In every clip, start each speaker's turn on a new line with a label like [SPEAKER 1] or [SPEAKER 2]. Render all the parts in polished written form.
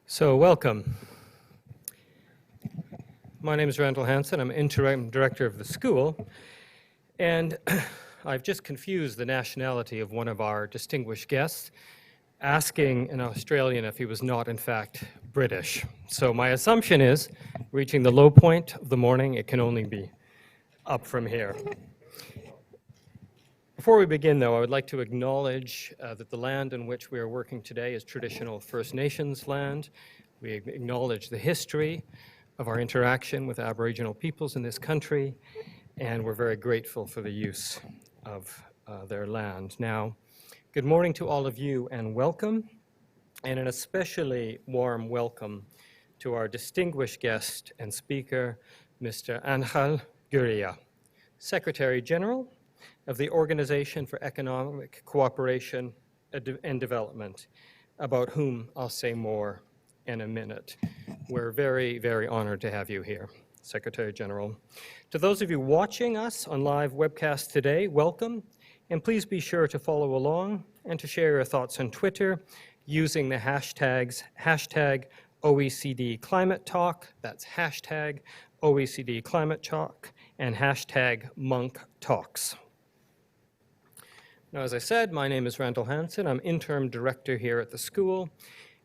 [SPEAKER 1] So welcome. My name is Randall Hansen. I'm interim director of the school, and I've just confused the nationality of one of our distinguished guests, asking an Australian if he was not, in fact, British. So my assumption is, reaching the low point of the morning, it can only be up from here. Before we begin, though, I would like to acknowledge that the land in which we are working today is traditional First Nations land. We acknowledge the history of our interaction with Aboriginal peoples in this country, and we're very grateful for the use of their land. Now, good morning to all of you and welcome, and an especially warm welcome to our distinguished guest and speaker, Mr. Angel Gurría, Secretary-General of the Organization for Economic Cooperation and Development, about whom I'll say more in a minute. We're very, very honored to have you here, Secretary General. To those of you watching us on live webcast today, welcome, and please be sure to follow along and to share your thoughts on Twitter using the hashtags #OECD Climate Talk, that's hashtag OECD Climate Talk, and hashtag Monk Talks. Now, as I said, my name is Randall Hansen. I'm interim director here at the school,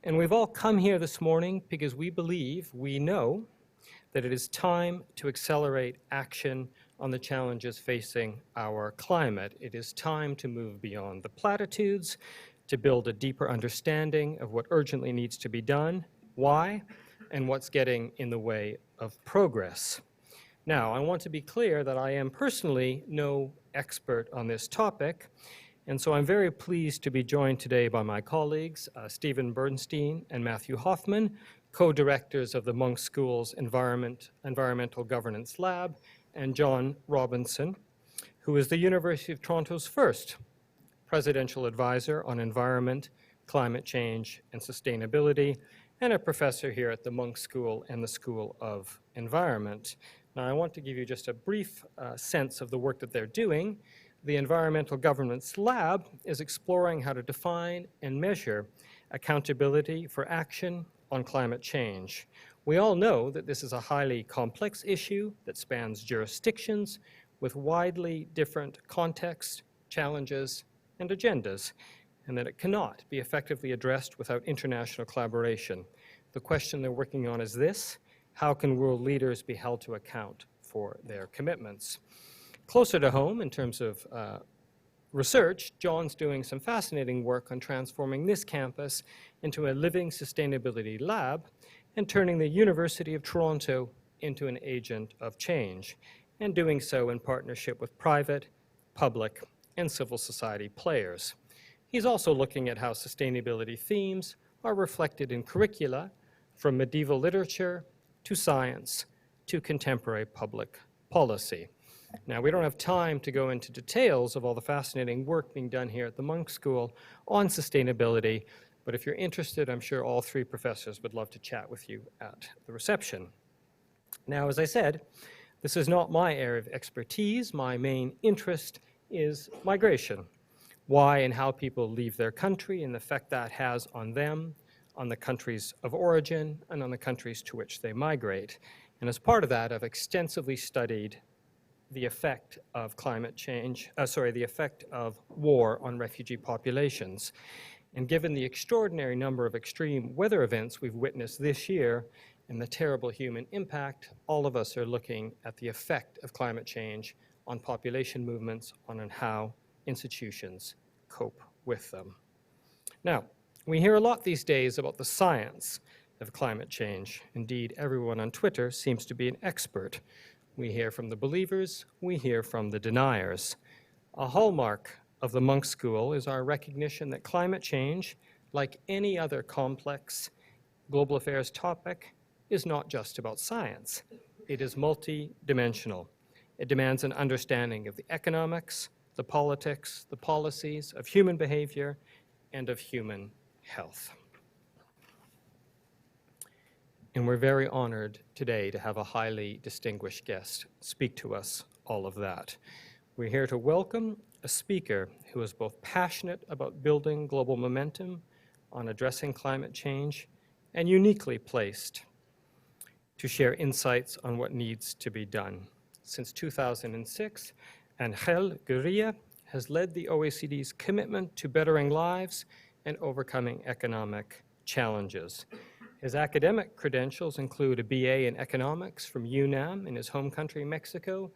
[SPEAKER 1] and we've all come here this morning because we know that it is time to accelerate action on the challenges facing our climate. It is time to move beyond the platitudes, to build a deeper understanding of what urgently needs to be done, why, and what's getting in the way of progress. Now, I want to be clear that I am personally no expert on this topic, and so I'm very pleased to be joined today by my colleagues, Stephen Bernstein and Matthew Hoffman, co-directors of the Monk School's Environmental Governance Lab, and John Robinson, who is the University of Toronto's first presidential advisor on environment, climate change, and sustainability, and a professor here at the Monk School and the School of Environment. Now, I want to give you just a brief sense of the work that they're doing. The Environmental Governance Lab is exploring how to define and measure accountability for action on climate change. We all know that this is a highly complex issue that spans jurisdictions with widely different contexts, challenges, and agendas, and that it cannot be effectively addressed without international collaboration. The question they're working on is this: how can world leaders be held to account for their commitments? Closer to home, in terms of research, John's doing some fascinating work on transforming this campus into a living sustainability lab and turning the University of Toronto into an agent of change, and doing so in partnership with private, public, and civil society players. He's also looking at how sustainability themes are reflected in curricula, from medieval literature to science to contemporary public policy. Now, we don't have time to go into details of all the fascinating work being done here at the Monk School on sustainability, but if you're interested, I'm sure all three professors would love to chat with you at the reception. Now, as I said, this is not my area of expertise. My main interest is migration, why and how people leave their country and the effect that has on them, on the countries of origin, and on the countries to which they migrate. And as part of that, I've extensively studied the effect of climate change, the effect of war on refugee populations. And given the extraordinary number of extreme weather events we've witnessed this year and the terrible human impact, all of us are looking at the effect of climate change on population movements, on how institutions cope with them. Now, we hear a lot these days about the science of climate change. Indeed, everyone on Twitter seems to be an expert. We hear from the believers, we hear from the deniers. A hallmark of the Monk School is our recognition that climate change, like any other complex global affairs topic, is not just about science. It is multi-dimensional. It demands an understanding of the economics, the politics, the policies of human behavior, and of human health. And we're very honored today to have a highly distinguished guest speak to us all of that. We're here to welcome a speaker who is both passionate about building global momentum on addressing climate change and uniquely placed to share insights on what needs to be done. Since 2006, Angel Gurría has led the OECD's commitment to bettering lives and overcoming economic challenges. His academic credentials include a BA in economics from UNAM in his home country, Mexico,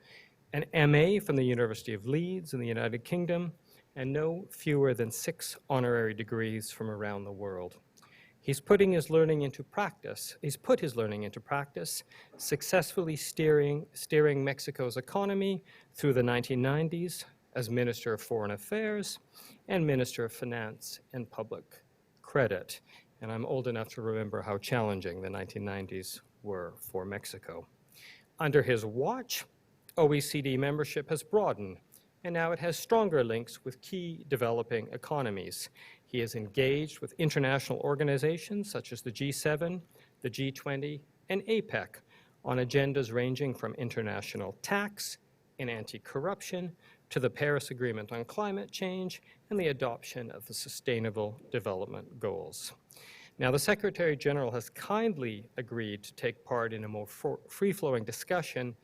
[SPEAKER 1] an MA from the University of Leeds in the United Kingdom, and no fewer than 6 honorary degrees from around the world. He's put his learning into practice, successfully steering Mexico's economy through the 1990s as Minister of Foreign Affairs and Minister of Finance and Public Credit. And I'm old enough to remember how challenging the 1990s were for Mexico. Under his watch, OECD membership has broadened, and now it has stronger links with key developing economies. He is engaged with international organizations such as the G7, the G20, and APEC on agendas ranging from international tax and anti-corruption to the Paris Agreement on climate change and the adoption of the Sustainable Development Goals. Now, the Secretary General has kindly agreed to take part in a more free-flowing discussion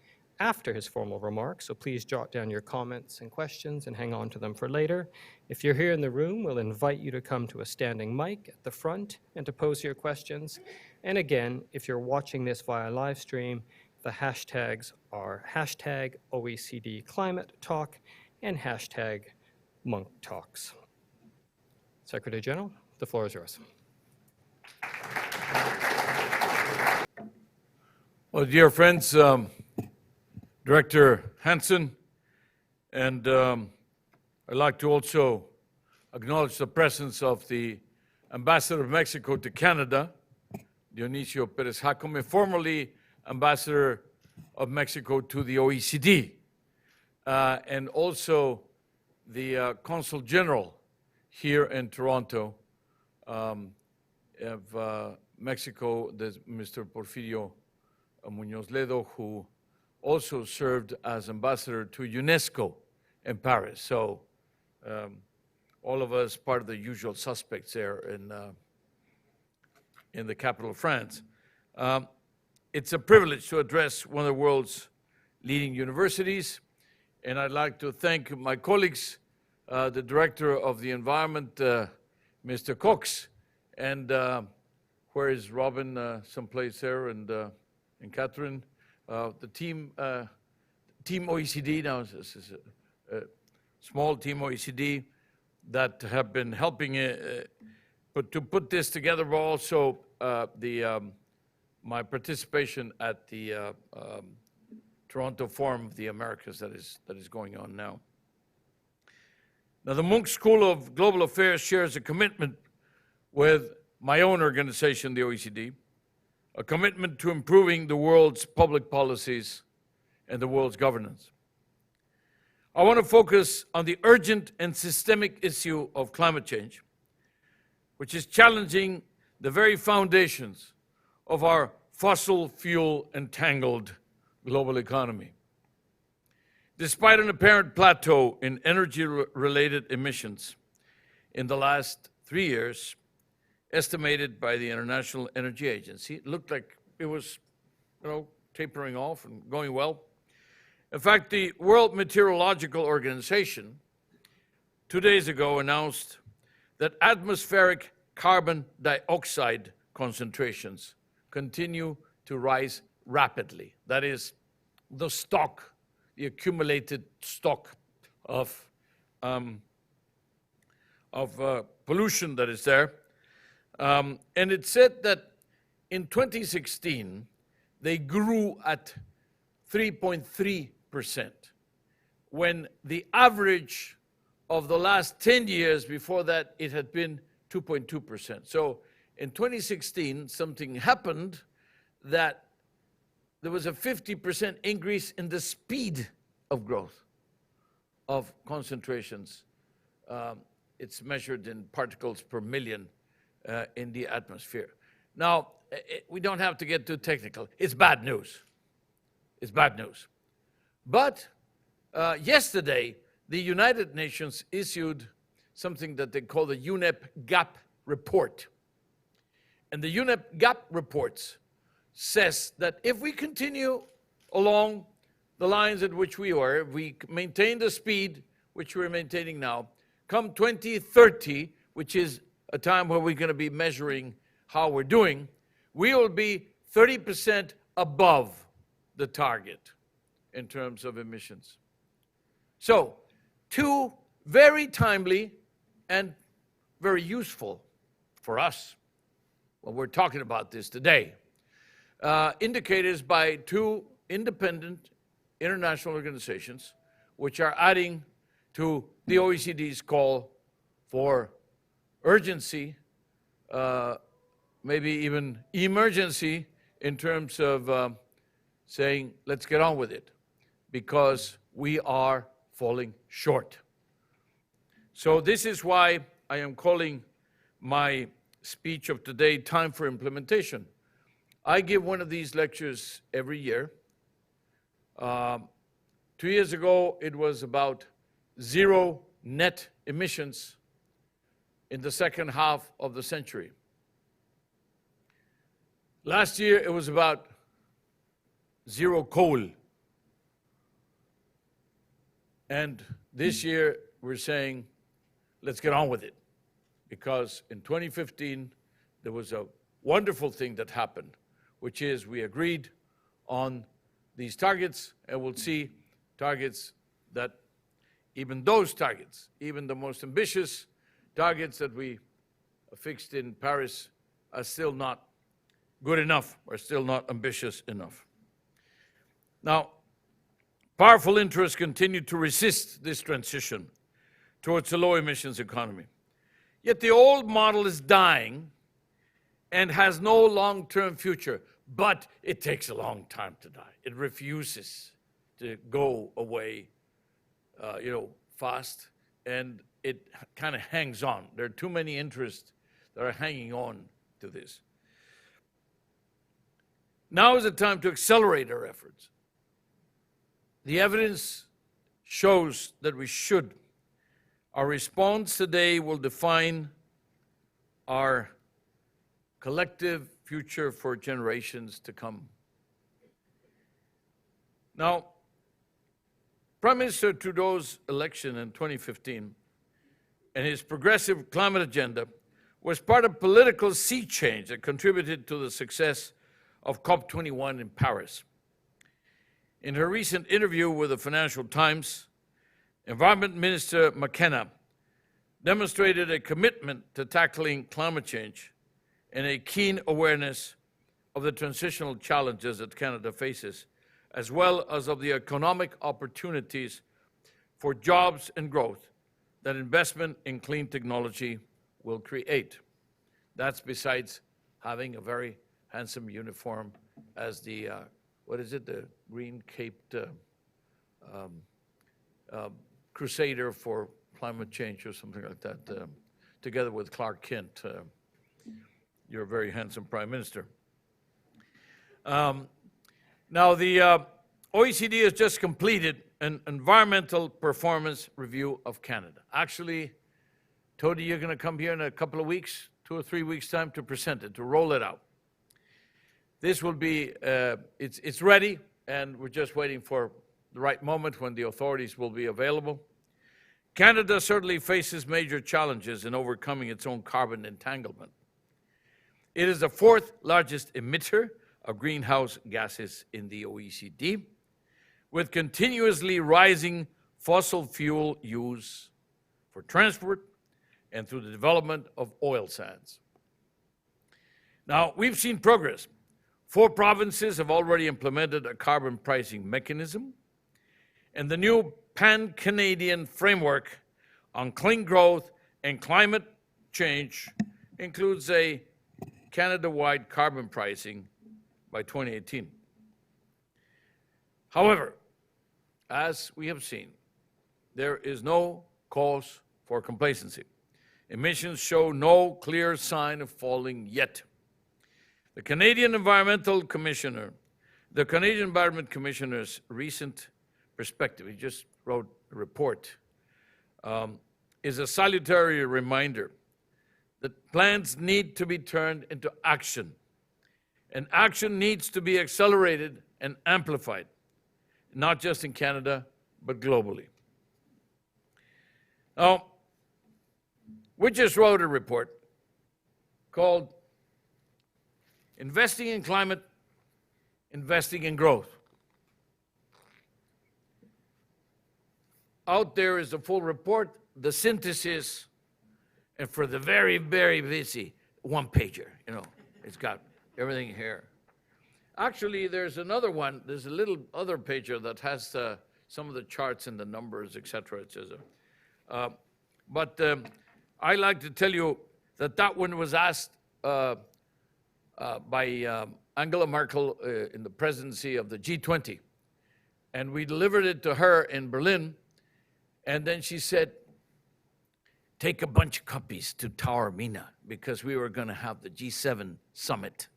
[SPEAKER 1] after his formal remarks, so please jot down your comments and questions and hang on to them for later. If you're here in the room, we'll invite you to come to a standing mic at the front and to pose your questions. And again, if you're watching this via live stream, the hashtags are hashtag OECD Climate Talk and hashtag Monk Talks. Secretary General, the floor is yours.
[SPEAKER 2] Well, dear friends, Director Hansen, and I'd like to also acknowledge the presence of the Ambassador of Mexico to Canada, Dionisio Perez Jacome, formerly Ambassador of Mexico to the OECD, and also the Consul General here in Toronto of Mexico, Mr. Porfirio Muñoz Ledo, who also served as ambassador to UNESCO in Paris. So all of us part of the usual suspects there in the capital of France. It's a privilege to address one of the world's leading universities, and I'd like to thank my colleagues, the Director of the Environment, Mr. Cox, and where is Robin, someplace there, and Catherine, the team OECD, now this is a small team OECD that have been helping to put this together, but also my participation at the Toronto Forum of the Americas that is going on now. Now, the Munk School of Global Affairs shares a commitment with my own organization, the OECD, a commitment to improving the world's public policies and the world's governance. I want to focus on the urgent and systemic issue of climate change, which is challenging the very foundations of our fossil fuel entangled global economy. Despite an apparent plateau in energy-related emissions in the last 3 years, estimated by the International Energy Agency, it looked like it was, tapering off and going well. In fact, the World Meteorological Organization 2 days ago announced that atmospheric carbon dioxide concentrations continue to rise rapidly. That is, the accumulated stock of pollution that is there. And it said that in 2016, they grew at 3.3%, when the average of the last 10 years before that, it had been 2.2%. So in 2016, something happened that there was a 50% increase in the speed of growth of concentrations. It's measured in particles per million in the atmosphere. Now, we don't have to get too technical. It's bad news. It's bad news. But yesterday, the United Nations issued something that they call the UNEP Gap Report. and the UNEP gap reports says that if we continue along the lines at which we are, if we maintain the speed which we're maintaining now, come 2030, which is a time where we're going to be measuring how we're doing, we will be 30% above the target in terms of emissions. So, two very timely and very useful for us when we're talking about this today, indicators by two independent international organizations which are adding to the OECD's call for urgency, maybe even emergency, in terms of saying, let's get on with it, because we are falling short. So this is why I am calling my speech of today Time for Implementation. I give one of these lectures every year. 2 years ago, it was about zero net emissions in the second half of the century. Last year, it was about zero coal. And this year, we're saying, let's get on with it. Because in 2015, there was a wonderful thing that happened, which is we agreed on these targets, and we'll see targets that even those targets, even the most ambitious targets that we fixed in Paris, are still not good enough, are still not ambitious enough. Now, powerful interests continue to resist this transition towards a low emissions economy. Yet the old model is dying and has no long-term future, but it takes a long time to die. It refuses to go away, fast, and it kind of hangs on. There are too many interests that are hanging on to this. Now is the time to accelerate our efforts. The evidence shows that we should. Our response today will define our collective future for generations to come. Now, Prime Minister Trudeau's election in 2015 and his progressive climate agenda was part of political sea change that contributed to the success of COP21 in Paris. In her recent interview with the Financial Times, Environment Minister McKenna demonstrated a commitment to tackling climate change and a keen awareness of the transitional challenges that Canada faces, as well as of the economic opportunities for jobs and growth that investment in clean technology will create. That's besides having a very handsome uniform as the, the green-caped crusader for climate change or something like that, together with Clark Kent. You're a very handsome Prime Minister. Now, the OECD has just completed an environmental performance review of Canada. Actually, Tony, you're going to come here in a couple of weeks, 2 or 3 weeks' time, to present it, to roll it out. This will be, it's ready, and we're just waiting for the right moment when the authorities will be available. Canada certainly faces major challenges in overcoming its own carbon entanglement. It is the 4th largest emitter of greenhouse gases in the OECD, with continuously rising fossil fuel use for transport and through the development of oil sands. Now, we've seen progress. 4 provinces have already implemented a carbon pricing mechanism, and the new pan-Canadian framework on clean growth and climate change includes a Canada-wide carbon pricing by 2018. However, as we have seen, there is no cause for complacency. Emissions show no clear sign of falling yet. The Canadian Environment Commissioner's recent perspective, he just wrote a report, is a salutary reminder that plans need to be turned into action. And action needs to be accelerated and amplified, not just in Canada, but globally. Now, we just wrote a report called Investing in Climate, Investing in Growth. Out there is the full report, the synthesis, and for the very, very busy one-pager, you know, it's got everything here. Actually, there's another one, there's a little other pager that has some of the charts and the numbers, et cetera, et cetera. But I like to tell you that that one was asked by Angela Merkel in the presidency of the G20. And we delivered it to her in Berlin. And then she said, take a bunch of copies to Taormina because we were going to have the G7 summit.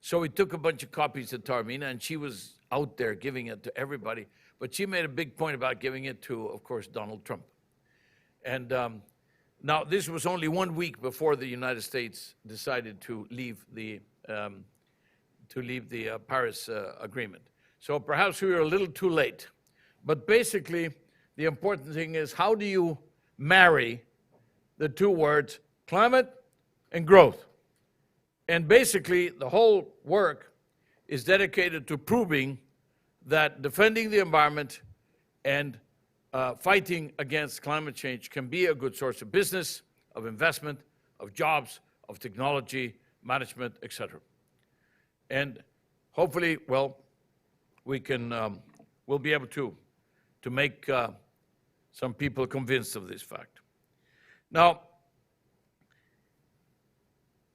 [SPEAKER 2] So we took a bunch of copies to Taormina, and she was out there giving it to everybody. But she made a big point about giving it to, of course, Donald Trump. And now this was only 1 week before the United States decided to leave the Paris Agreement. So perhaps we were a little too late. But basically, the important thing is, how do you marry the two words climate and growth? And basically, the whole work is dedicated to proving that defending the environment and fighting against climate change can be a good source of business, of investment, of jobs, of technology, management, et cetera. And hopefully, well, we'll be able to make some people convinced of this fact. Now,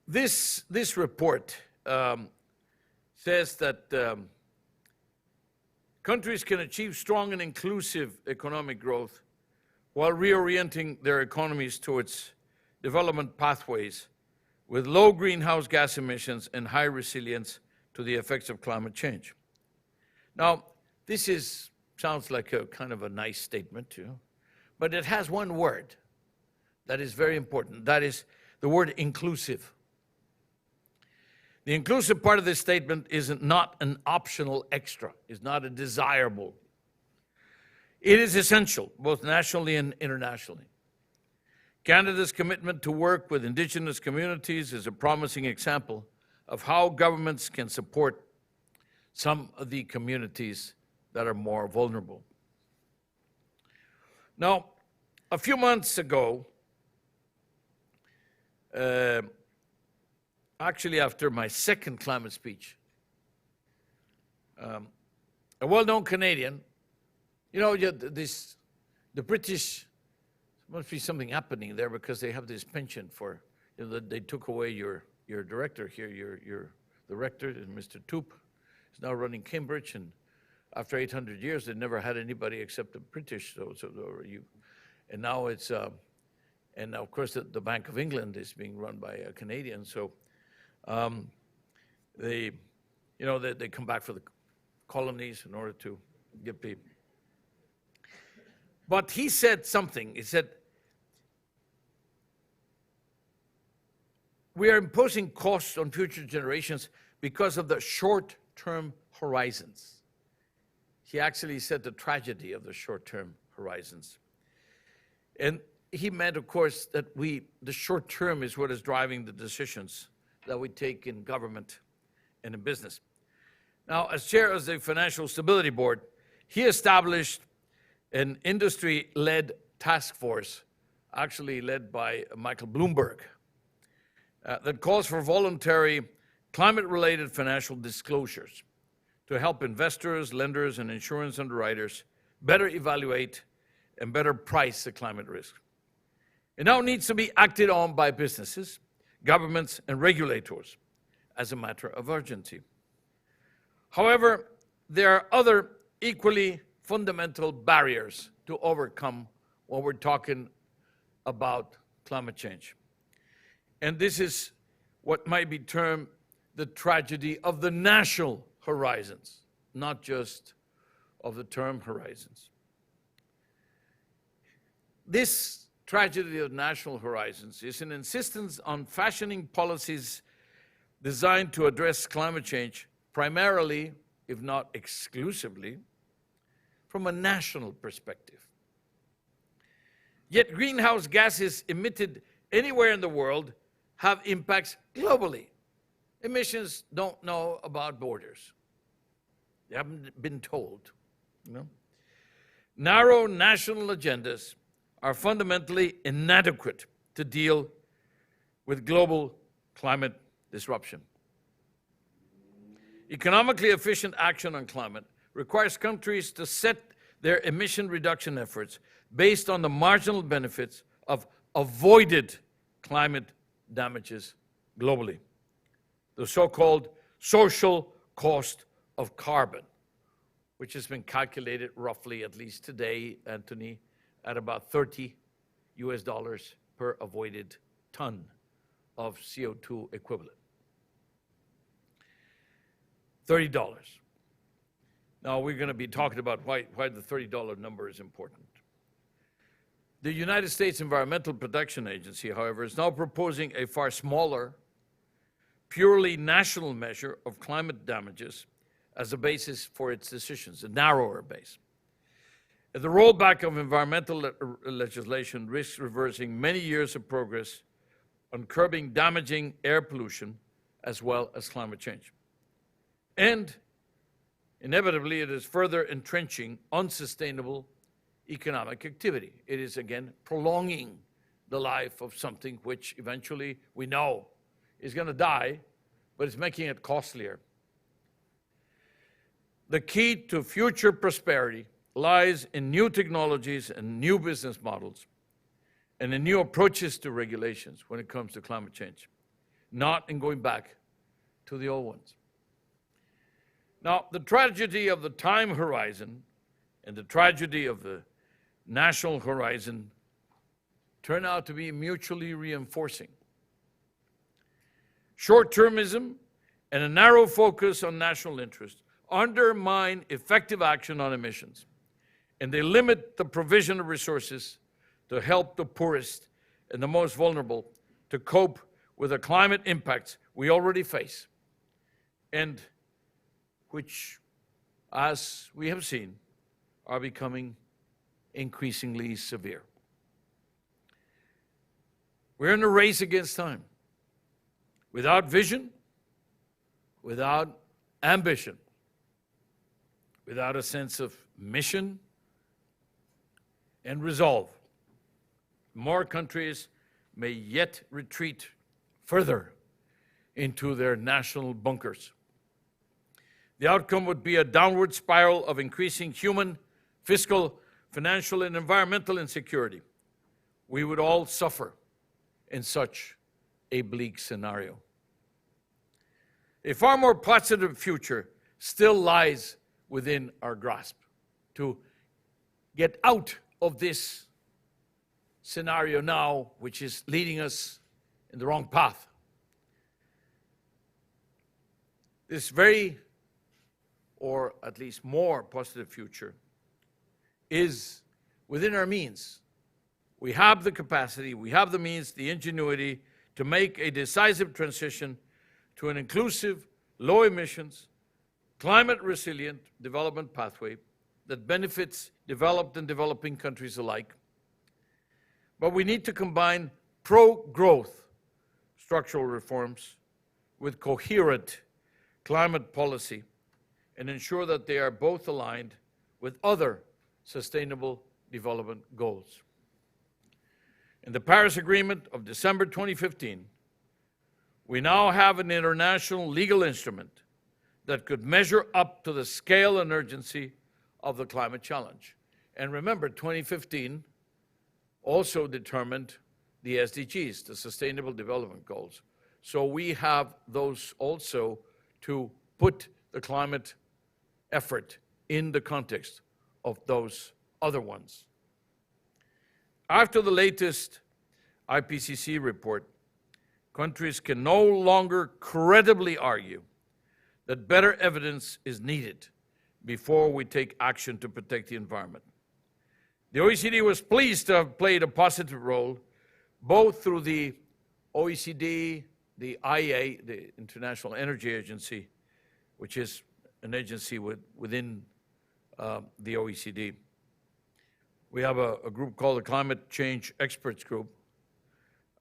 [SPEAKER 2] this report says that countries can achieve strong and inclusive economic growth while reorienting their economies towards development pathways with low greenhouse gas emissions and high resilience to the effects of climate change. Now, this sounds like a kind of a nice statement, you know, but it has one word that is very important. That is the word inclusive. The inclusive part of this statement is not an optional extra, is not a desirable. It is essential, both nationally and internationally. Canada's commitment to work with Indigenous communities is a promising example of how governments can support some of the communities that are more vulnerable. Now, a few months ago, actually after my second climate speech, a well-known Canadian, you know, the British, must be something happening there because they have this penchant for, you know, they took away your director here, the rector, Mr. Toop, is now running Cambridge, and after 800 years, they never had anybody except the British, and now it's, and of course the Bank of England is being run by a Canadian, so they come back for the colonies in order to give people. But he said something, he said, we are imposing costs on future generations because of the short-term horizons. He actually said the tragedy of the short-term horizons. And he meant, of course, that the short term is what is driving the decisions that we take in government and in business. Now, as chair of the Financial Stability Board, he established an industry-led task force, actually led by Michael Bloomberg, that calls for voluntary climate-related financial disclosures to help investors, lenders, and insurance underwriters better evaluate and better price the climate risk. It now needs to be acted on by businesses, governments, and regulators as a matter of urgency. However, there are other equally fundamental barriers to overcome when we're talking about climate change. And this is what might be termed the tragedy of the national horizons, not just of the term horizons. This tragedy of national horizons is an insistence on fashioning policies designed to address climate change primarily, if not exclusively, from a national perspective. Yet greenhouse gases emitted anywhere in the world have impacts globally. Emissions don't know about borders. They haven't been told. Narrow national agendas are fundamentally inadequate to deal with global climate disruption. Economically efficient action on climate requires countries to set their emission reduction efforts based on the marginal benefits of avoided climate damages globally, the so-called social cost of carbon, which has been calculated roughly, at least today, Anthony, at about $30 per avoided ton of CO2 equivalent. $30. Now, we're going to be talking about why the $30 number is important. The United States Environmental Protection Agency, however, is now proposing a far smaller, purely national measure of climate damages as a basis for its decisions, a narrower base. The rollback of environmental legislation risks reversing many years of progress on curbing damaging air pollution as well as climate change. And inevitably, it is further entrenching unsustainable economic activity. It is, again, prolonging the life of something which eventually we know is going to die, but it's making it costlier. The key to future prosperity lies in new technologies and new business models and in new approaches to regulations when it comes to climate change, not in going back to the old ones. Now, the tragedy of the time horizon and the tragedy of the national horizon turn out to be mutually reinforcing. Short-termism and a narrow focus on national interest undermine effective action on emissions, and they limit the provision of resources to help the poorest and the most vulnerable to cope with the climate impacts we already face, and which, as we have seen, are becoming increasingly severe. We're in a race against time. Without vision, without ambition, without a sense of mission and resolve, more countries may yet retreat further into their national bunkers. The outcome would be a downward spiral of increasing human, fiscal, financial, and environmental insecurity. We would all suffer in such a bleak scenario. A far more positive future still lies within our grasp to get out of this scenario now, which is leading us in the wrong path. This very, or at least more positive future is within our means. We have the capacity, we have the means, the ingenuity to make a decisive transition to an inclusive, low emissions, climate resilient development pathway that benefits developed and developing countries alike. But we need to combine pro-growth structural reforms with coherent climate policy and ensure that they are both aligned with other sustainable development goals. In the Paris Agreement of December 2015, we now have an international legal instrument that could measure up to the scale and urgency of the climate challenge. And remember, 2015 also determined the SDGs, the Sustainable Development Goals. So we have those also to put the climate effort in the context of those other ones. After the latest IPCC report, countries can no longer credibly argue that better evidence is needed before we take action to protect the environment. The OECD was pleased to have played a positive role, both through the OECD, the IEA, the International Energy Agency, which is an agency within the OECD. We have a group called the Climate Change Experts Group.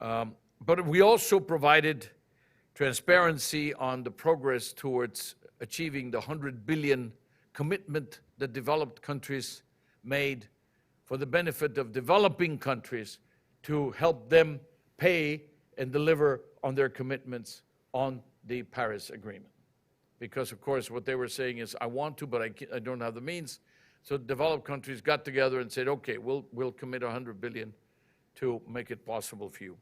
[SPEAKER 2] But we also provided transparency on the progress towards achieving the 100 billion commitment that developed countries made for the benefit of developing countries to help them pay and deliver on their commitments on the Paris Agreement. Because, of course, what they were saying is, I want to, but I don't have the means. So developed countries got together and said, okay, we'll commit 100 billion to make it possible for you.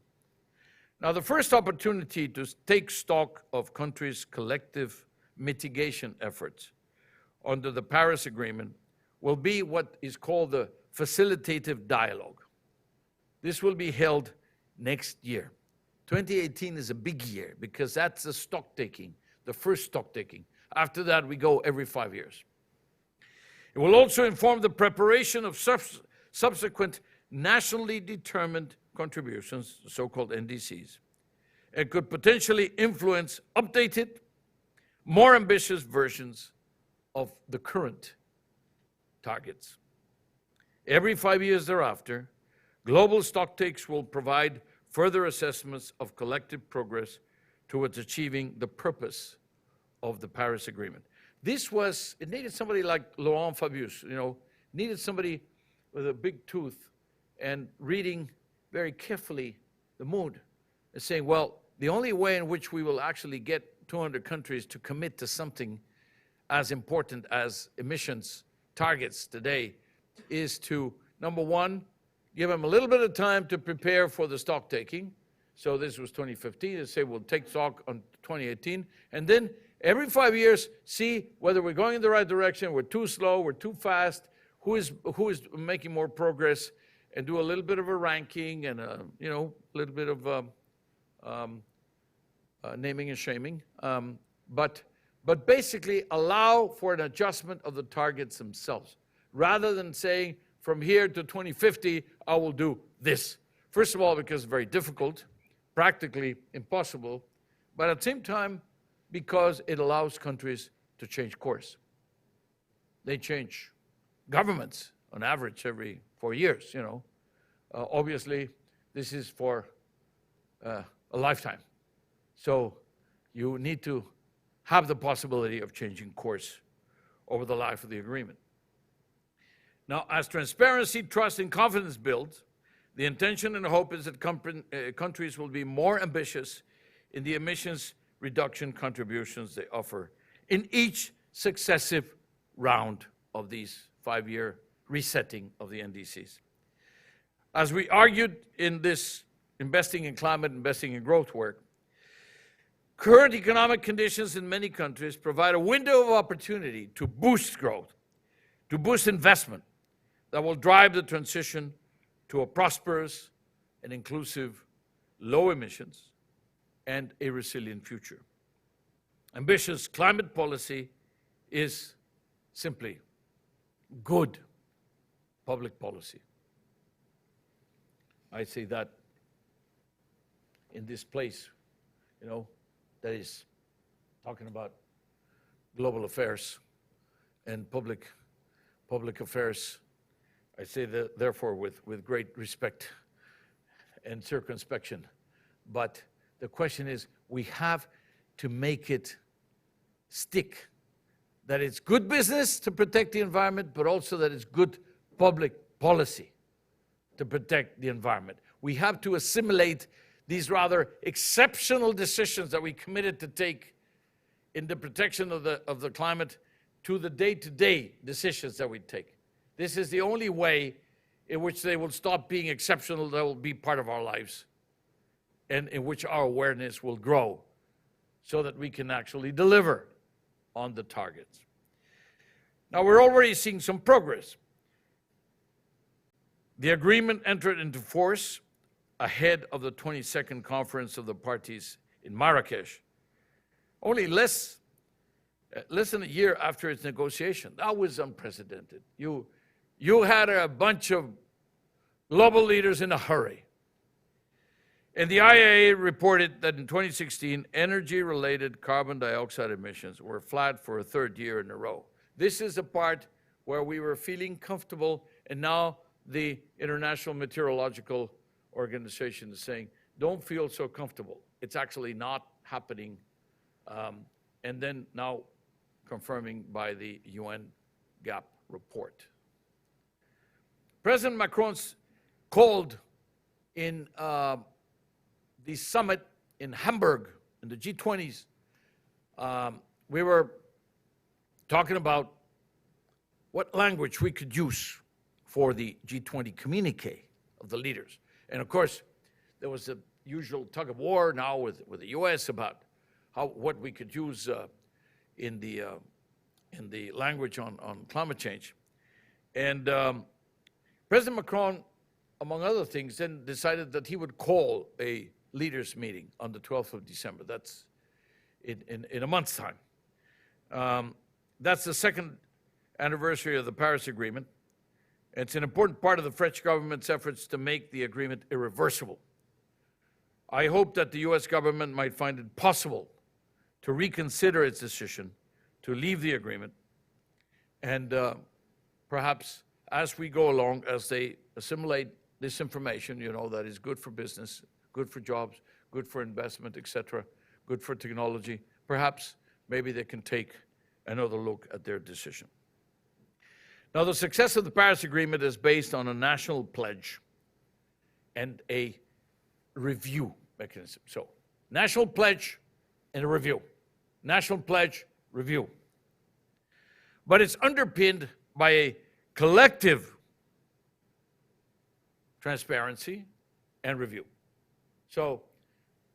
[SPEAKER 2] Now, the first opportunity to take stock of countries' collective mitigation efforts under the Paris Agreement will be what is called the facilitative dialogue. This will be held next year. 2018 is a big year because that's the stocktaking, the first stocktaking. After that, we go every 5 years. It will also inform the preparation of subsequent nationally determined contributions, the so-called NDCs, and could potentially influence updated, more ambitious versions of the current targets. Every 5 years thereafter, global stocktakes will provide further assessments of collective progress towards achieving the purpose of the Paris Agreement. It needed somebody like Laurent Fabius, needed somebody with a big tooth and reading very carefully the mood and saying, well, the only way in which we will actually get 200 countries to commit to something as important as emissions targets today is to, number one, give them a little bit of time to prepare for the stocktaking. So this was 2015, and say we'll take stock on 2018, and then every 5 years, see whether we're going in the right direction, we're too slow, we're too fast, who is making more progress, and do a little bit of a ranking and a little bit of naming and shaming, but basically allow for an adjustment of the targets themselves, rather than saying from here to 2050 I will do this. First of all, because it's very difficult, practically impossible, but at the same time, because it allows countries to change course. They change governments on average every 4 years, Obviously, this is for a lifetime. So you need to have the possibility of changing course over the life of the agreement. Now, as transparency, trust, and confidence builds, the intention and hope is that countries will be more ambitious in the emissions reduction contributions they offer in each successive round of these 5-year resetting of the NDCs. As we argued in this investing in climate, investing in growth work, current economic conditions in many countries provide a window of opportunity to boost growth, to boost investment that will drive the transition to a prosperous and inclusive, low emissions, and a resilient future. Ambitious climate policy is simply good public policy. I say that in this place, that is talking about global affairs and public affairs. I say that, therefore, with great respect and circumspection. But the question is, we have to make it stick, that it's good business to protect the environment, but also that it's good public policy to protect the environment. We have to assimilate these rather exceptional decisions that we committed to take in the protection of the climate to the day-to-day decisions that we take. This is the only way in which they will stop being exceptional, that will be part of our lives, and in which our awareness will grow so that we can actually deliver on the targets. Now, we're already seeing some progress. The agreement entered into force ahead of the 22nd Conference of the Parties in Marrakesh, only less than a year after its negotiation. That was unprecedented. You you had a bunch of global leaders in a hurry. And the IEA reported that in 2016, energy-related carbon dioxide emissions were flat for a third year in a row. This is the part where we were feeling comfortable, and now the International Meteorological Organization is saying, don't feel so comfortable. It's actually not happening. And then now confirming by the UN GAP report. President Macron's called in the summit in Hamburg, in the G20s, we were talking about what language we could use for the G20 communique of the leaders. And of course, there was a usual tug of war now with the US about what we could use in the language on climate change. And President Macron, among other things, then decided that he would call a leaders' meeting on the 12th of December. That's in a month's time. That's the second anniversary of the Paris Agreement. It's an important part of the French government's efforts to make the agreement irreversible. I hope that the US government might find it possible to reconsider its decision to leave the agreement, and perhaps as we go along, as they assimilate this information, you know, that is good for business, good for jobs, good for investment, etc., good for technology, perhaps maybe they can take another look at their decision. Now, the success of the Paris Agreement is based on a national pledge and a review mechanism. So, national pledge and a review. National pledge, review. But it's underpinned by a collective transparency and review. So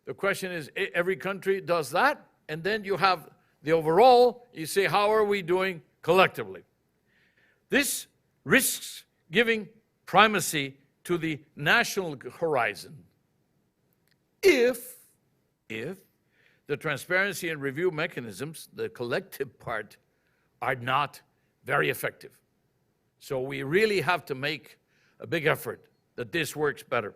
[SPEAKER 2] the question is, every country does that, and then you have the overall, you say, how are we doing collectively? This risks giving primacy to the national horizon if the transparency and review mechanisms, the collective part, are not very effective. So we really have to make a big effort that this works better.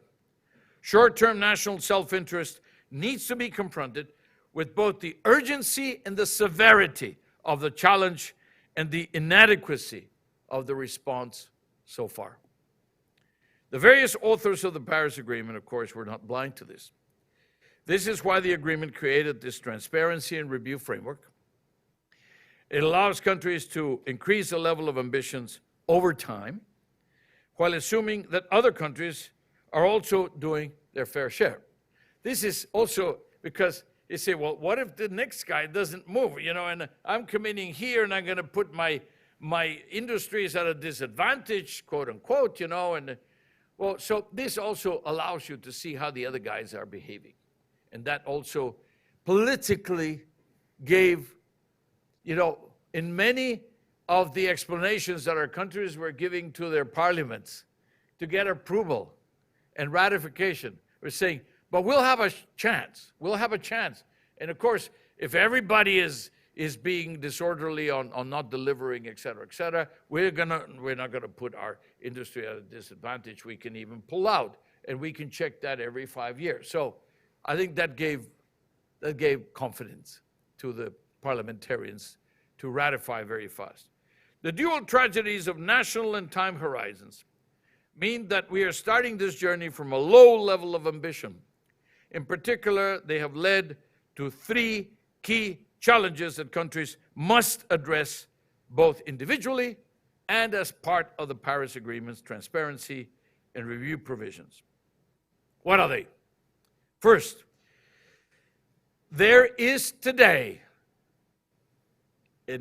[SPEAKER 2] Short-term national self-interest needs to be confronted with both the urgency and the severity of the challenge and the inadequacy of the response so far. The various authors of the Paris Agreement, of course, were not blind to this. This is why the agreement created this transparency and review framework. It allows countries to increase the level of ambitions over time, while assuming that other countries are also doing their fair share. This is also because you say, well, what if the next guy doesn't move? You know, and I'm committing here, and I'm going to put my industries at a disadvantage, quote unquote, you know, and well, so this also allows you to see how the other guys are behaving. And that also politically gave, you know, in many of the explanations that our countries were giving to their parliaments to get approval and ratification, we're saying, but we'll have a chance. We'll have a chance. And of course, if everybody is being disorderly on not delivering, et cetera, we're not gonna put our industry at a disadvantage. We can even pull out, and we can check that every 5 years. So I think that gave confidence to the parliamentarians to ratify very fast. The dual tragedies of national and time horizons mean that we are starting this journey from a low level of ambition. In particular, they have led to 3 key challenges that countries must address both individually and as part of the Paris Agreement's transparency and review provisions. What are they? First, there is today a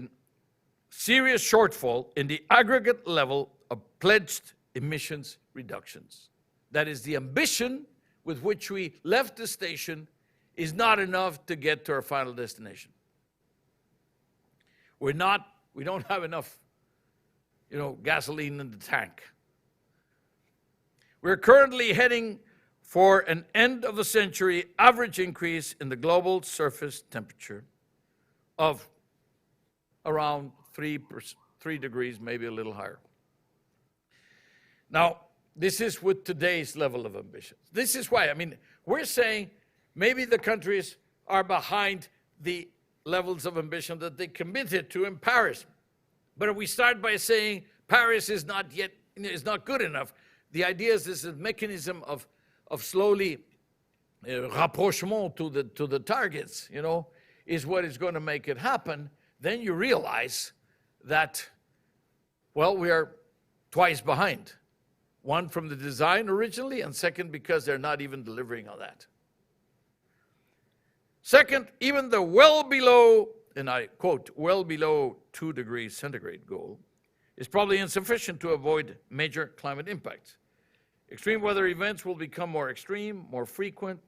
[SPEAKER 2] serious shortfall in the aggregate level of pledged emissions reductions. That is, the ambition with which we left the station is not enough to get to our final destination. We don't have enough, you know, gasoline in the tank. We're currently heading for an end of the century average increase in the global surface temperature of around 3 degrees, maybe a little higher. Now, this is with today's level of ambition. This is why, we're saying maybe the countries are behind the levels of ambition that they committed to in Paris. But if we start by saying Paris is not good enough, the idea is this is a mechanism of slowly rapprochement to the targets, is what is going to make it happen. Then you realize that, well, we are twice behind. One, from the design originally, and second, because they're not even delivering on that. Second, even the well below, and I quote, well below 2 degrees centigrade goal is probably insufficient to avoid major climate impacts. Extreme weather events will become more extreme, more frequent,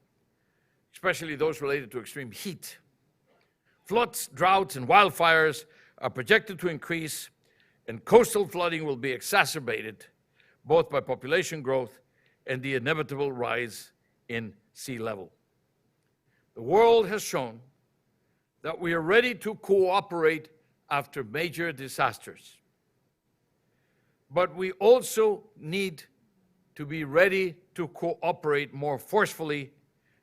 [SPEAKER 2] especially those related to extreme heat. Floods, droughts, and wildfires are projected to increase, and coastal flooding will be exacerbated both by population growth and the inevitable rise in sea level. The world has shown that we are ready to cooperate after major disasters. But we also need to be ready to cooperate more forcefully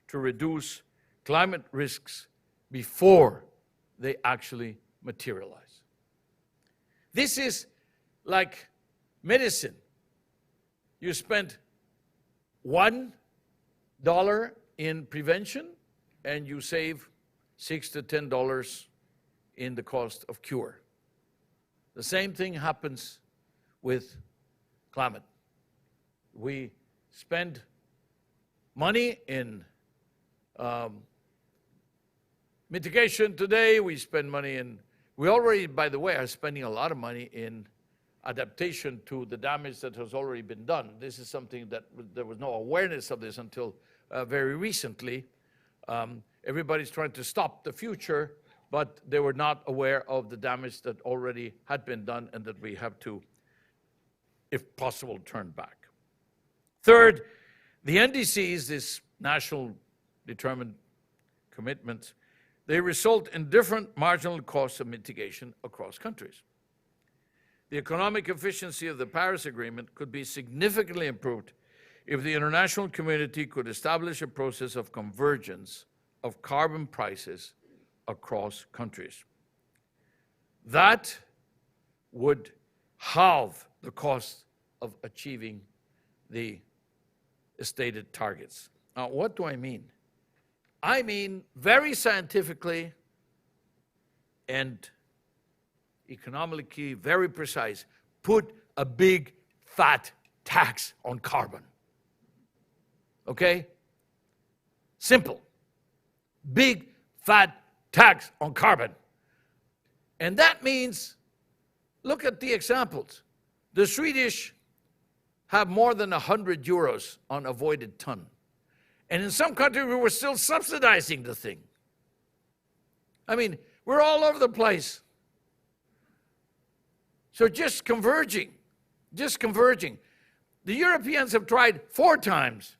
[SPEAKER 2] to reduce climate risks before they actually materialize. This is like medicine. You spend $1 in prevention and you save $6 to $10 in the cost of cure. The same thing happens with climate. We spend money in mitigation today. We spend money in, we already, by the way, are spending a lot of money in adaptation to the damage that has already been done. This is something that there was no awareness of this until very recently. Everybody's trying to stop the future, but they were not aware of the damage that already had been done and that we have to, if possible, turn back. Third, the NDCs, this national determined commitments, they result in different marginal costs of mitigation across countries. The economic efficiency of the Paris Agreement could be significantly improved if the international community could establish a process of convergence of carbon prices across countries. That would halve the cost of achieving the stated targets. Now, what do I mean? I mean, very scientifically and economically very precise, put a big fat tax on carbon. Okay? Simple. Big fat tax on carbon. And that means, look at the examples. The Swedish have more than 100 euros on avoided ton. And in some countries, we were still subsidizing the thing. We're all over the place. So just converging. The Europeans have tried 4 times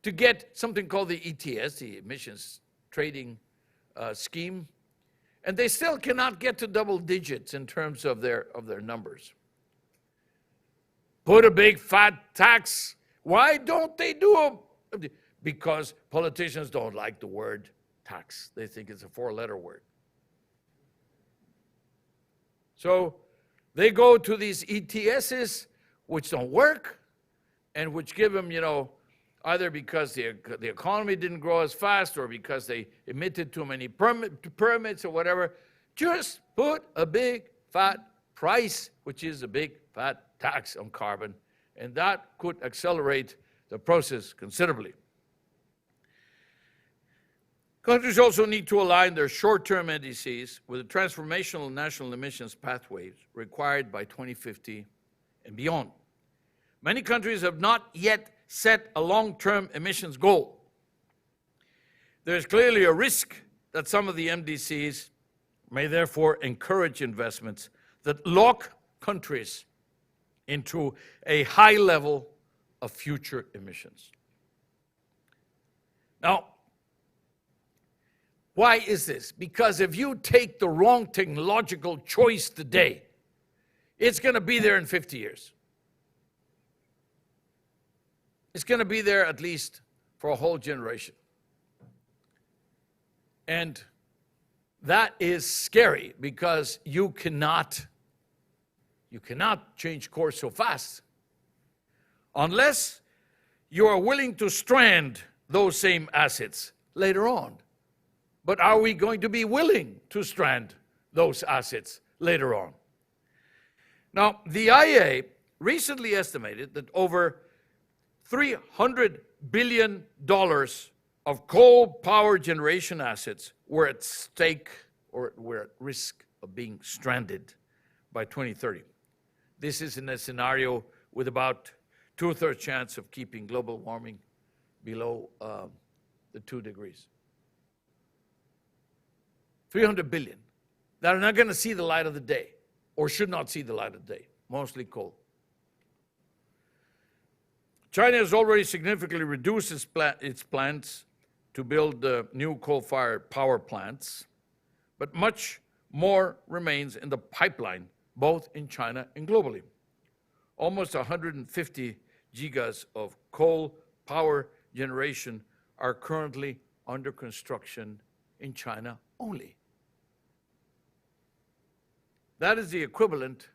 [SPEAKER 2] to get something called the ETS, the emissions trading scheme, and they still cannot get to double digits in terms of their numbers. Put a big fat tax. Why don't they do it? Because politicians don't like the word tax. They think it's a 4-letter word. So they go to these ETSs, which don't work, and which give them, either because the economy didn't grow as fast or because they emitted too many permits or whatever. Just put a big fat price, which is a big fat tax on carbon, and that could accelerate the process considerably. Countries also need to align their short-term NDCs with the transformational national emissions pathways required by 2050 and beyond. Many countries have not yet set a long-term emissions goal. There's clearly a risk that some of the MDCs may therefore encourage investments that lock countries into a high level of future emissions. Now, why is this? Because if you take the wrong technological choice today, it's going to be there in 50 years. it's going to be there at least for a whole generation. And that is scary because you cannot change course so fast unless you are willing to strand those same assets later on. But are we going to be willing to strand those assets later on? Now, the IEA recently estimated that over $300 billion of coal power generation assets were at stake or were at risk of being stranded by 2030. This is in a scenario with about 2/3 chance of keeping global warming below the 2 degrees. 300 billion that are not going to see the light of the day or should not see the light of the day, mostly coal. China has already significantly reduced its plans to build new coal-fired power plants, but much more remains in the pipeline, both in China and globally. Almost 150 gigas of coal power generation are currently under construction in China only. That is the equivalent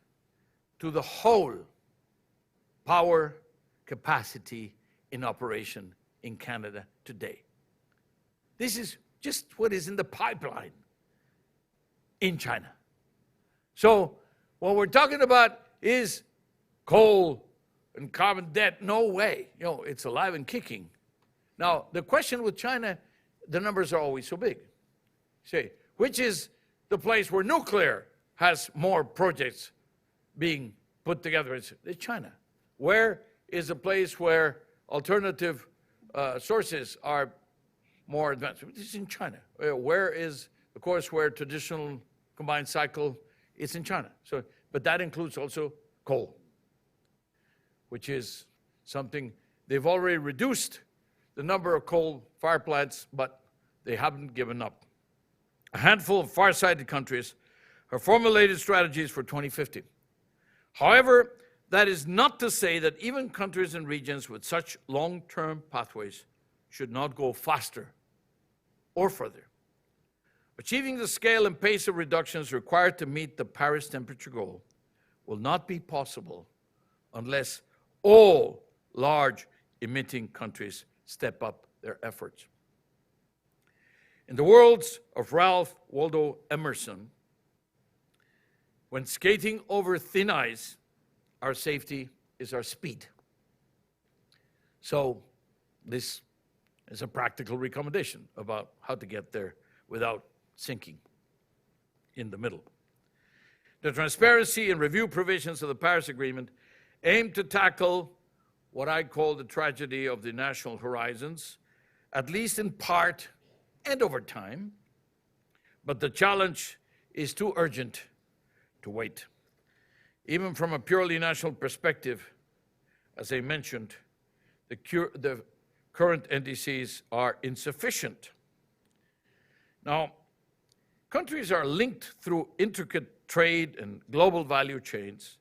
[SPEAKER 2] to the whole power capacity in operation in Canada today. This is just what is in the pipeline in China. So what we're talking about is coal and carbon debt. No way. You know, it's alive and kicking. Now, the question with China, the numbers are always so big. Say, which is the place where nuclear has more projects being put together? It's China. Where is a place where alternative sources are more advanced? It's in China. Where is, of course, where traditional combined cycle is in China. So, but that includes also coal, which is something they've already reduced the number of coal-fired plants, but they haven't given up. A handful of far-sighted countries have formulated strategies for 2050. However, that is not to say that even countries and regions with such long-term pathways should not go faster or further. Achieving the scale and pace of reductions required to meet the Paris temperature goal will not be possible unless all large emitting countries step up their efforts. In the words of Ralph Waldo Emerson, when skating over thin ice, our safety is our speed. So this is a practical recommendation about how to get there without sinking in the middle. The transparency and review provisions of the Paris Agreement aim to tackle what I call the tragedy of the national horizons, at least in part and over time, but the challenge is too urgent to wait. Even from a purely national perspective, as I mentioned, the current NDCs are insufficient. Now, countries are linked through intricate trade and global value chains.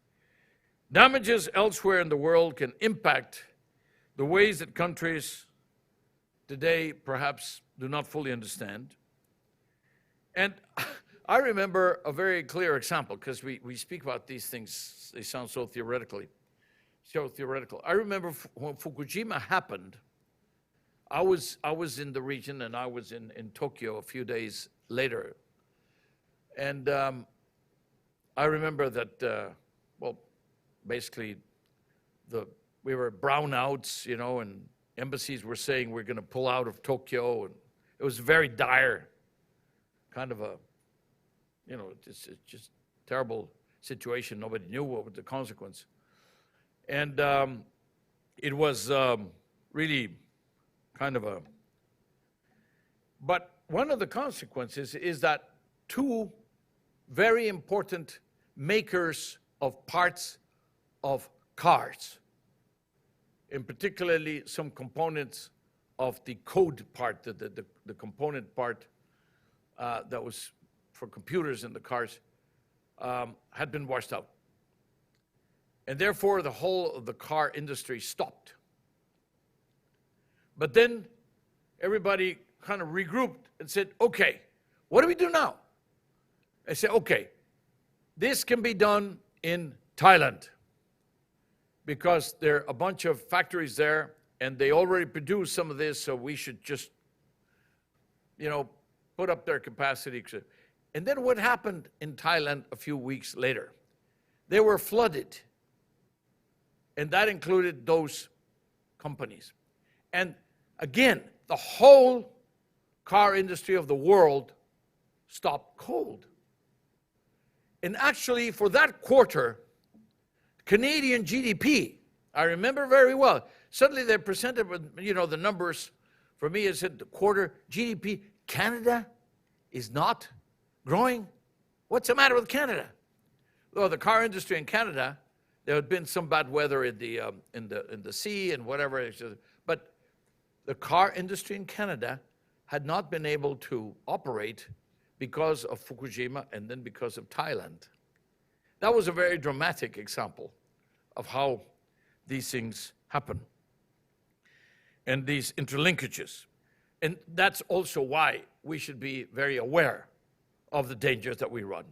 [SPEAKER 2] Damages elsewhere in the world can impact the ways that countries today perhaps do not fully understand. And I remember a very clear example, because we speak about these things, they sound so theoretical. I remember when Fukushima happened, I was in the region, and I was in Tokyo a few days later. And I remember that, well, basically, we were brownouts, you know, and embassies were saying we're going to pull out of Tokyo, and it was very dire, kind of a, you know, it's just terrible situation. Nobody knew what was the consequence. And it was really kind of a, but one of the consequences is that two very important makers of parts of cars, in particularly some components of the code part, the component part that was for computers in the cars, had been washed out. And therefore, the whole of the car industry stopped. But then everybody kind of regrouped and said, okay, what do we do now? I said, okay, this can be done in Thailand because there are a bunch of factories there and they already produce some of this, so we should just, put up their capacity. And then what happened in Thailand a few weeks later? They were flooded, and that included those companies. And again, the whole car industry of the world stopped cold. And actually, for that quarter, Canadian GDP, I remember very well, suddenly they presented with, the numbers for me. It said the quarter GDP, Canada is not growing. What's the matter with Canada? Well, the car industry in Canada, there had been some bad weather in the sea and whatever, but the car industry in Canada had not been able to operate because of Fukushima and then because of Thailand. That was a very dramatic example of how these things happen and these interlinkages. And that's also why we should be very aware of the dangers that we run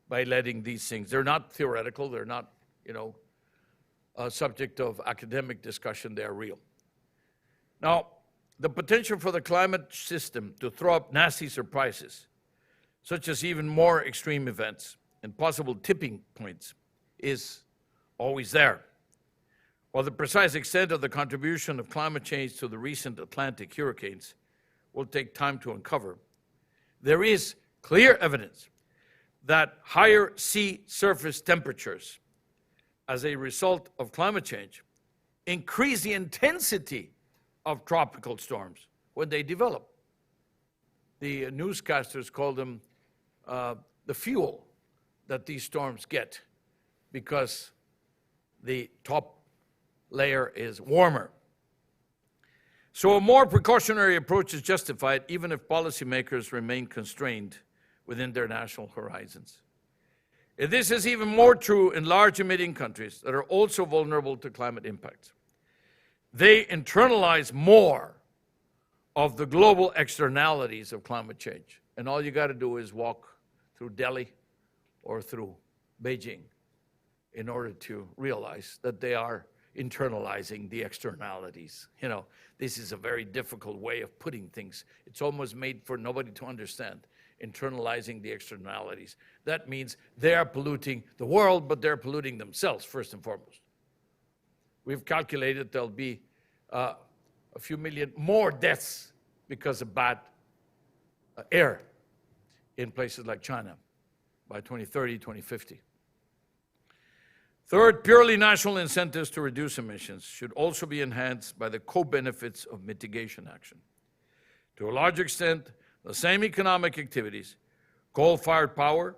[SPEAKER 2] by letting these things. They're not theoretical, they're not, a subject of academic discussion, they're real. Now, the potential for the climate system to throw up nasty surprises, such as even more extreme events and possible tipping points, is always there. While the precise extent of the contribution of climate change to the recent Atlantic hurricanes will take time to uncover, there is clear evidence that higher sea surface temperatures as a result of climate change increase the intensity of tropical storms when they develop. The newscasters call them the fuel that these storms get because the top layer is warmer. So a more precautionary approach is justified even if policymakers remain constrained within their national horizons. And this is even more true in large emitting countries that are also vulnerable to climate impacts. They internalize more of the global externalities of climate change. And all you got to do is walk through Delhi or through Beijing in order to realize that they are internalizing the externalities. This is a very difficult way of putting things. It's almost made for nobody to understand. Internalizing the externalities. That means they're polluting the world, but they're polluting themselves first and foremost. We've calculated there'll be a few million more deaths because of bad air in places like China by 2030, 2050. Third, purely national incentives to reduce emissions should also be enhanced by the co-benefits of mitigation action. To a large extent, the same economic activities, coal-fired power,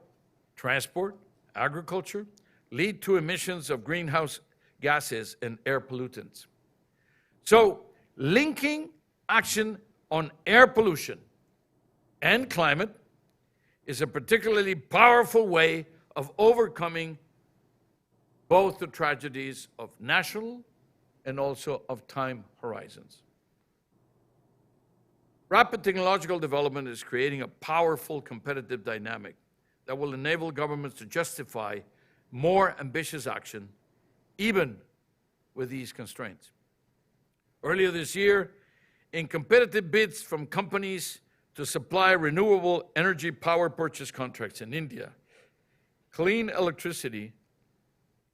[SPEAKER 2] transport, agriculture, lead to emissions of greenhouse gases and air pollutants. So, linking action on air pollution and climate is a particularly powerful way of overcoming both the tragedies of national and also of time horizons. Rapid technological development is creating a powerful competitive dynamic that will enable governments to justify more ambitious action, even with these constraints. Earlier this year, in competitive bids from companies to supply renewable energy power purchase contracts in India, clean electricity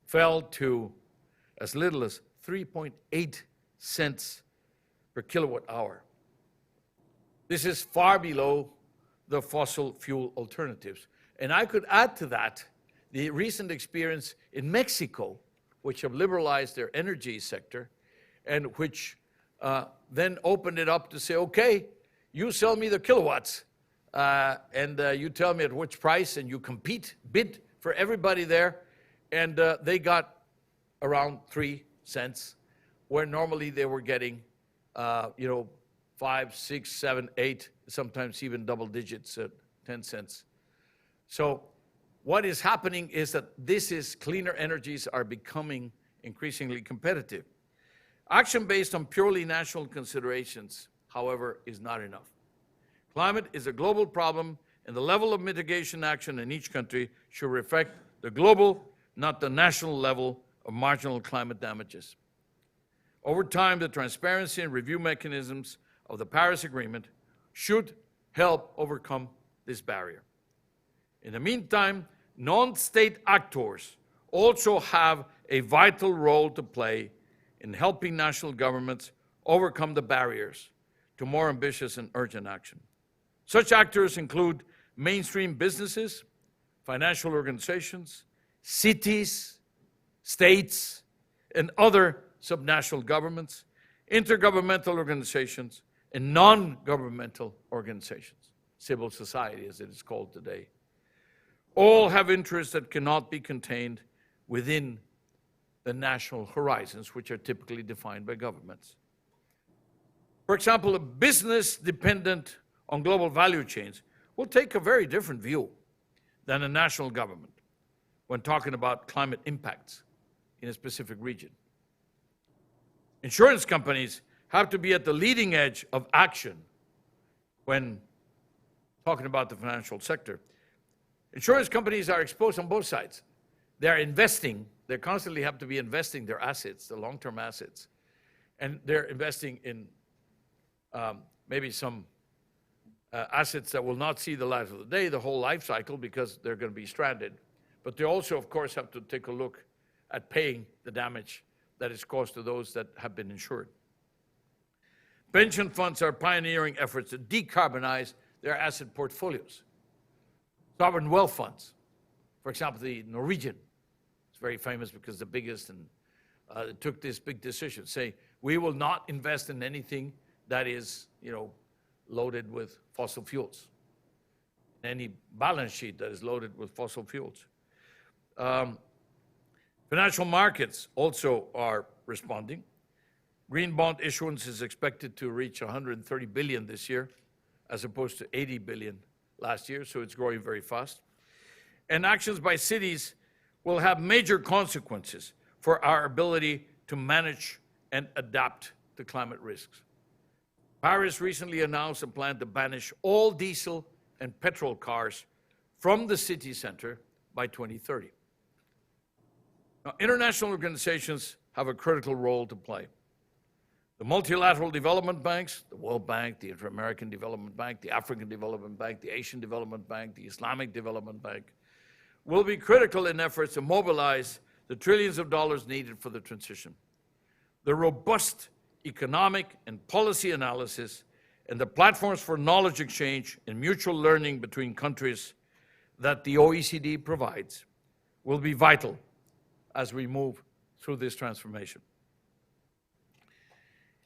[SPEAKER 2] fell to as little as 3.8 cents per kilowatt hour. This is far below the fossil fuel alternatives. And I could add to that the recent experience in Mexico, which have liberalized their energy sector and which then opened it up to say, okay, you sell me the kilowatts and you tell me at which price, and you compete, bid for everybody there. And they got around 3 cents, where normally they were getting, 5, 6, 7, 8, sometimes even double digits at 10 cents. So what is happening is that cleaner energies are becoming increasingly competitive. Action based on purely national considerations, however, is not enough. Climate is a global problem, and the level of mitigation action in each country should reflect the global, not the national level of marginal climate damages. Over time, the transparency and review mechanisms of the Paris Agreement should help overcome this barrier. In the meantime, non-state actors also have a vital role to play in helping national governments overcome the barriers to more ambitious and urgent action. Such actors include mainstream businesses, financial organizations, cities, states, and other subnational governments, intergovernmental organizations, and non-governmental organizations, civil society as it is called today. All have interests that cannot be contained within the national horizons, which are typically defined by governments. For example, a business dependent on global value chains will take a very different view than a national government when talking about climate impacts in a specific region. Insurance companies have to be at the leading edge of action when talking about the financial sector. Insurance companies are exposed on both sides. They're investing, they constantly have to be investing their assets, the long-term assets, and they're investing in maybe some assets that will not see the light of the day, the whole life cycle, because they're going to be stranded. But they also, of course, have to take a look at paying the damage that is caused to those that have been insured. Pension funds are pioneering efforts to decarbonize their asset portfolios. Sovereign wealth funds, for example, the Norwegian, it's very famous because the biggest, and took this big decision, say, we will not invest in anything that is, loaded with fossil fuels. Any balance sheet that is loaded with fossil fuels. Financial markets also are responding. Green bond issuance is expected to reach 130 billion this year, as opposed to 80 billion last year, so it's growing very fast. And actions by cities will have major consequences for our ability to manage and adapt to climate risks. Paris recently announced a plan to banish all diesel and petrol cars from the city center by 2030. Now, international organizations have a critical role to play. The multilateral development banks, the World Bank, the Inter-American Development Bank, the African Development Bank, the Asian Development Bank, the Islamic Development Bank, will be critical in efforts to mobilize the trillions of dollars needed for the transition. The robust economic and policy analysis and the platforms for knowledge exchange and mutual learning between countries that the OECD provides will be vital as we move through this transformation.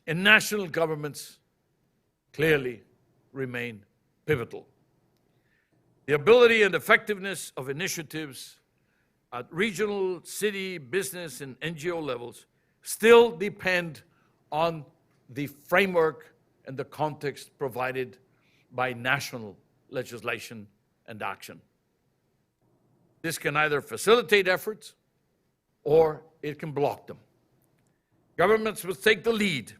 [SPEAKER 2] And national governments clearly remain pivotal. The ability and effectiveness of initiatives at regional, city, business, and NGO levels still depend on the framework and the context provided by national legislation and action. This can either facilitate efforts or it can block them. Governments must take the lead.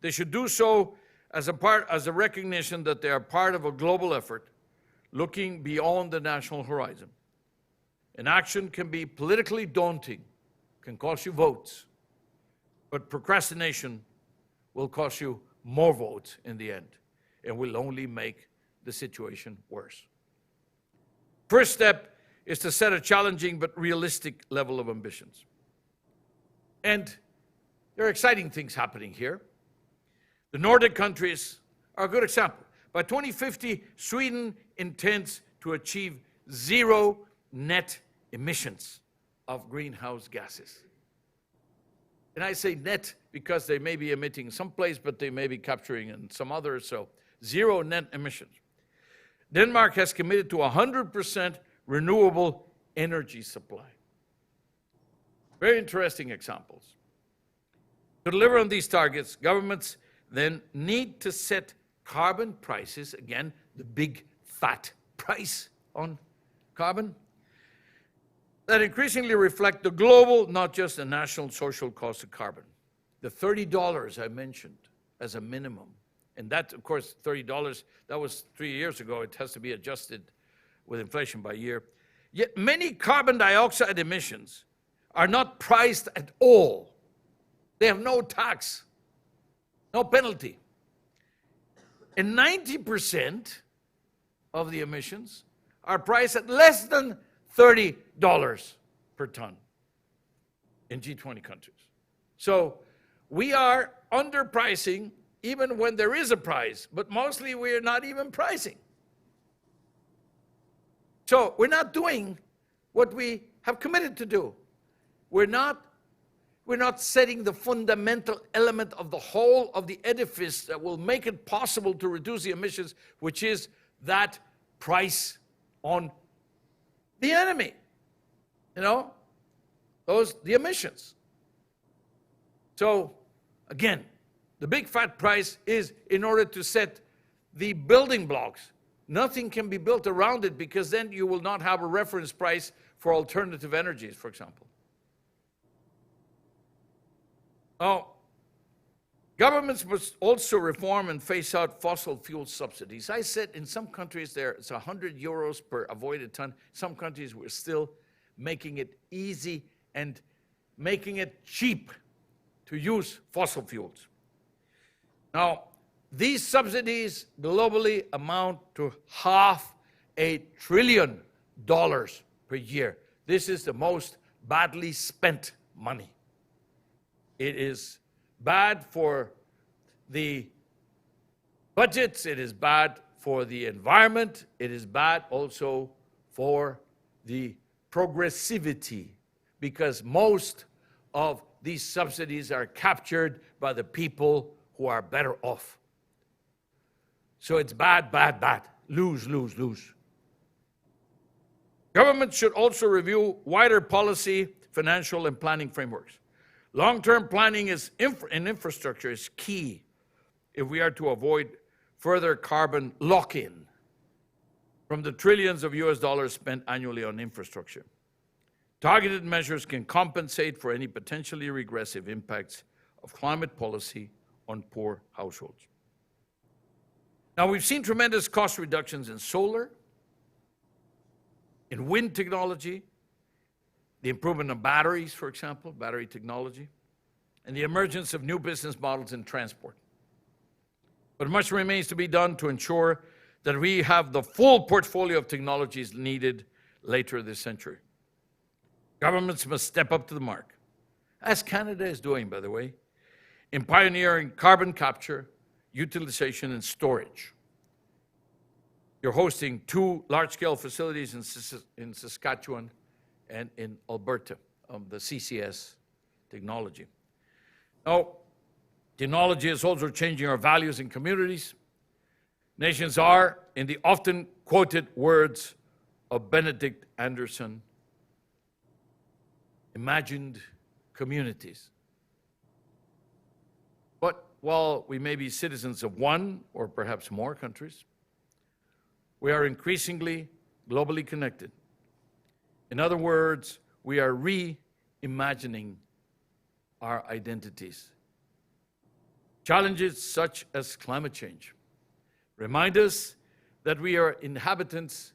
[SPEAKER 2] They should do so as a recognition that they are part of a global effort looking beyond the national horizon. And action can be politically daunting, can cost you votes, but procrastination will cost you more votes in the end and will only make the situation worse. First step is to set a challenging but realistic level of ambitions. And there are exciting things happening here. The Nordic countries are a good example. By 2050, Sweden intends to achieve zero net emissions of greenhouse gases. And I say net because they may be emitting someplace, but they may be capturing in some others, so zero net emissions. Denmark has committed to 100% renewable energy supply. Very interesting examples. To deliver on these targets, governments then need to set carbon prices, again, the big fat price on carbon, that increasingly reflect the global, not just the national social cost of carbon. the $30 I mentioned as a minimum, and that, of course, $30, that was 3 years ago. It has to be adjusted with inflation by year. Yet many carbon dioxide emissions are not priced at all. They have no tax, no penalty. And 90% of the emissions are priced at less than $30 per ton in G20 countries. So we are underpricing even when there is a price, but mostly we're not even pricing. So we're not doing what we have committed to do. We're not setting the fundamental element of the whole of the edifice that will make it possible to reduce the emissions, which is that price on the enemy. You know, the emissions. So again, the big fat price is in order to set the building blocks. Nothing can be built around it, because then you will not have a reference price for alternative energies, for example. Now, governments must also reform and phase out fossil fuel subsidies. I said in some countries it's 100 euros per avoided ton. Some countries we're still making it easy and making it cheap to use fossil fuels. Now, these subsidies globally amount to $500 billion per year. This is the most badly spent money. It is bad for the budgets, it is bad for the environment, it is bad also for the progressivity, because most of these subsidies are captured by the people who are better off. So it's bad, bad, bad. Lose, lose, lose. Government should also review wider policy, financial, and planning frameworks. Long-term planning in infrastructure is key if we are to avoid further carbon lock-in from the trillions of US dollars spent annually on infrastructure. Targeted measures can compensate for any potentially regressive impacts of climate policy on poor households. Now, we've seen tremendous cost reductions in solar, in wind technology, the improvement of batteries, for example, battery technology, and the emergence of new business models in transport. But much remains to be done to ensure that we have the full portfolio of technologies needed later this century. Governments must step up to the mark, as Canada is doing, by the way, in pioneering carbon capture, utilization, and storage. You're hosting 2 large-scale facilities in Saskatchewan and in Alberta, the CCS technology. Now, technology is also changing our values in communities. Nations are, in the often quoted words of Benedict Anderson, imagined communities. But while we may be citizens of one or perhaps more countries, we are increasingly globally connected. In other words, we are reimagining our identities. Challenges such as climate change remind us that we are inhabitants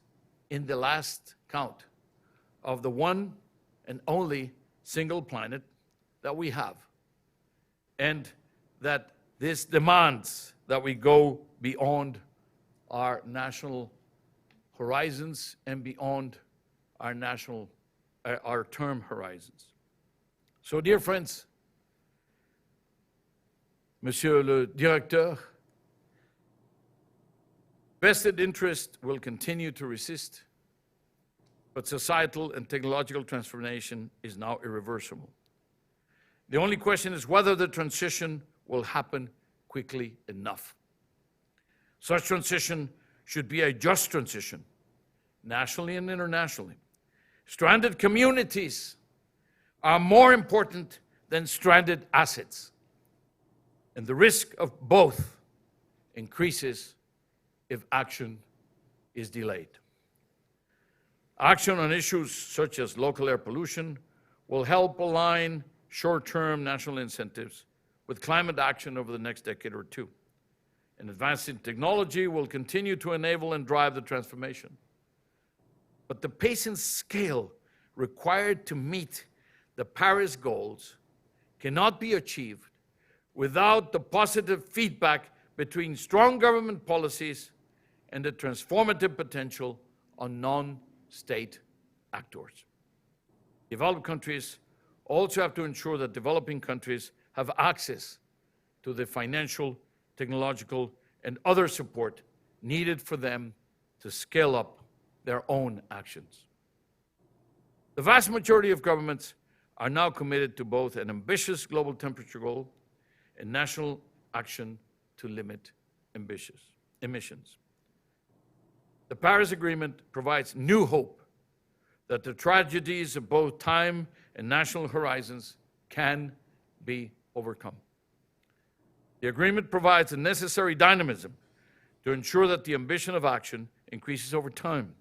[SPEAKER 2] in the last count of the one and only single planet that we have, and that this demands that we go beyond our national horizons and beyond our term horizons. So, dear friends, Monsieur le Directeur, vested interest will continue to resist, but societal and technological transformation is now irreversible. The only question is whether the transition will happen quickly enough. Such transition should be a just transition, nationally and internationally. Stranded communities are more important than stranded assets, and the risk of both increases if action is delayed. Action on issues such as local air pollution will help align short-term national incentives with climate action over the next decade or two. And advancing technology will continue to enable and drive the transformation. But the pace and scale required to meet the Paris goals cannot be achieved without the positive feedback between strong government policies and the transformative potential on non-state actors. Developed countries also have to ensure that developing countries have access to the financial, technological, and other support needed for them to scale up their own actions. The vast majority of governments are now committed to both an ambitious global temperature goal and national action to limit emissions. The Paris Agreement provides new hope that the tragedies of both time and national horizons can be overcome. The agreement provides the necessary dynamism to ensure that the ambition of action increases over time.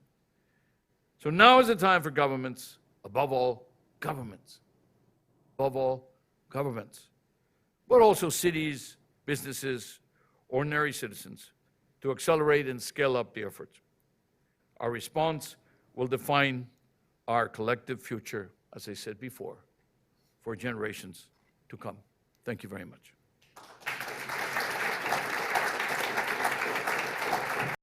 [SPEAKER 2] So now is the time for governments, above all governments, but also cities, businesses, ordinary citizens, to accelerate and scale up the efforts. Our response will define our collective future, as I said before, for generations to come. Thank you very much.